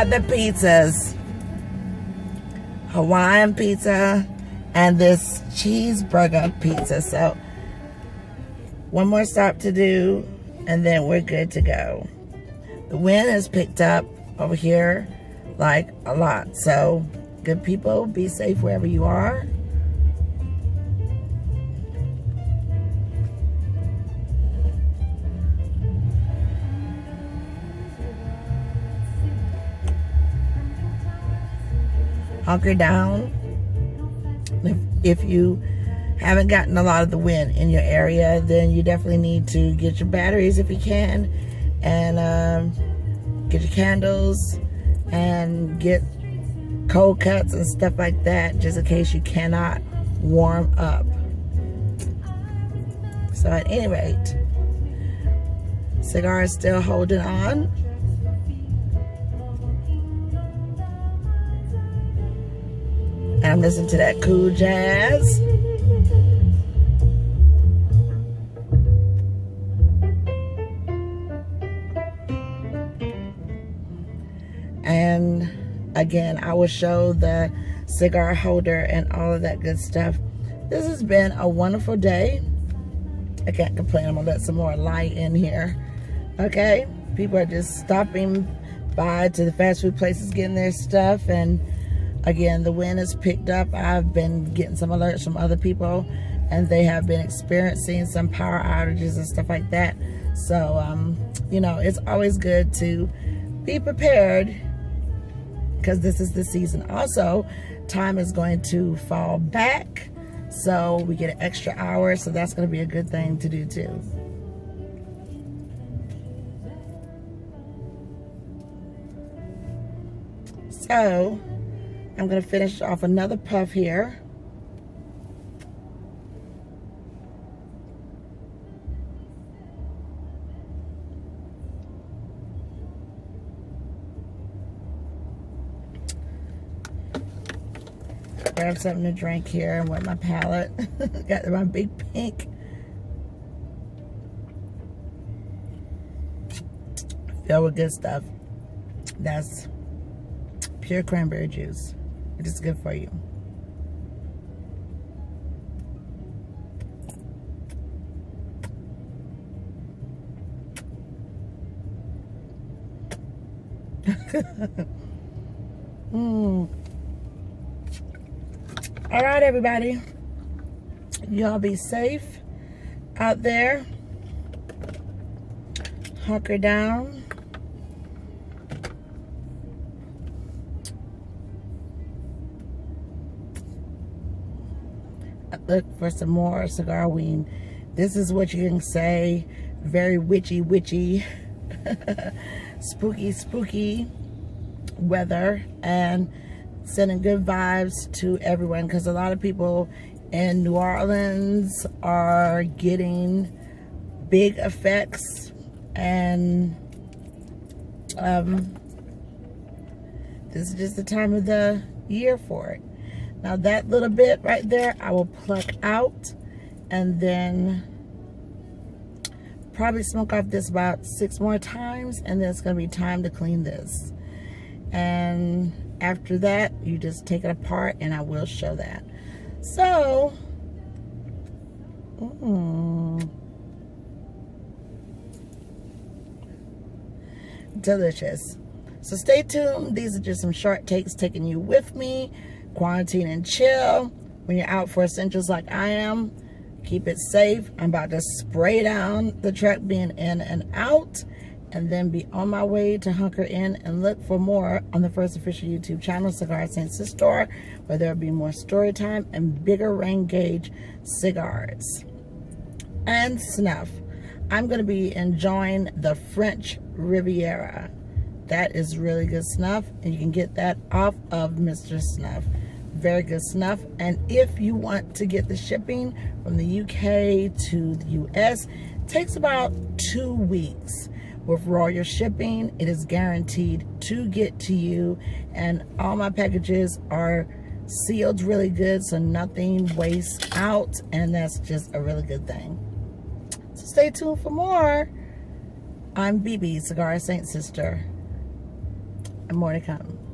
got the pizzas. Hawaiian pizza and this cheeseburger pizza. So one more stop to do and then we're good to go. The wind has picked up over here like a lot. So good people, be safe wherever you are. Hunker down. If you haven't gotten a lot of the wind in your area, then you definitely need to get your batteries if you can, and get your candles and get cold cuts and stuff like that, just in case you cannot warm up. So at any rate, Cigar is still holding on. And I'm listening to that cool jazz. And again, I will show the cigar holder and all of that good stuff. This has been a wonderful day. I can't complain. I'm gonna let some more light in here. Okay, people are just stopping by to the fast food places getting their stuff, and again, the wind has picked up. I've been getting some alerts from other people, and they have been experiencing some power outages and stuff like that. So, you know, it's always good to be prepared because this is the season. Also, time is going to fall back, so we get an extra hour, so that's going to be a good thing to do too. So I'm going to finish off another puff here. Grab something to drink here and wet my palate. Got my big pink. Filled with good stuff. That's pure cranberry juice. It is good for you. All right, everybody. Y'all be safe out there. Hunker down. Look for some more Cigaroween. This is what you can say. Very witchy, spooky weather, and sending good vibes to everyone, because a lot of people in New Orleans are getting big effects, and this is just the time of the year for it. Now that little bit right there, I will pluck out and then probably smoke off this about 6 more times, and then it's going to be time to clean this. And after that, you just take it apart, and I will show that. So, delicious. So stay tuned. These are just some short takes taking you with me. Quarantine and chill. When you're out for essentials like I am, keep it safe. I'm about to spray down the truck being in and out, and then be on my way to hunker in and look for more on the first official YouTube channel, Cigars St Cistar, where there'll be more story time and bigger rain gauge cigars and snuff. I'm going to be enjoying the French Riviera. That is really good snuff, and you can get that off of Mr. Snuff. Very good snuff. And if you want to get the shipping from the UK to the US, it takes about 2 weeks. With Royal shipping, it is guaranteed to get to you, and all my packages are sealed really good, so nothing wastes out, and that's just a really good thing. So stay tuned for more. I'm BB, Cigar St Cistar. and more to come.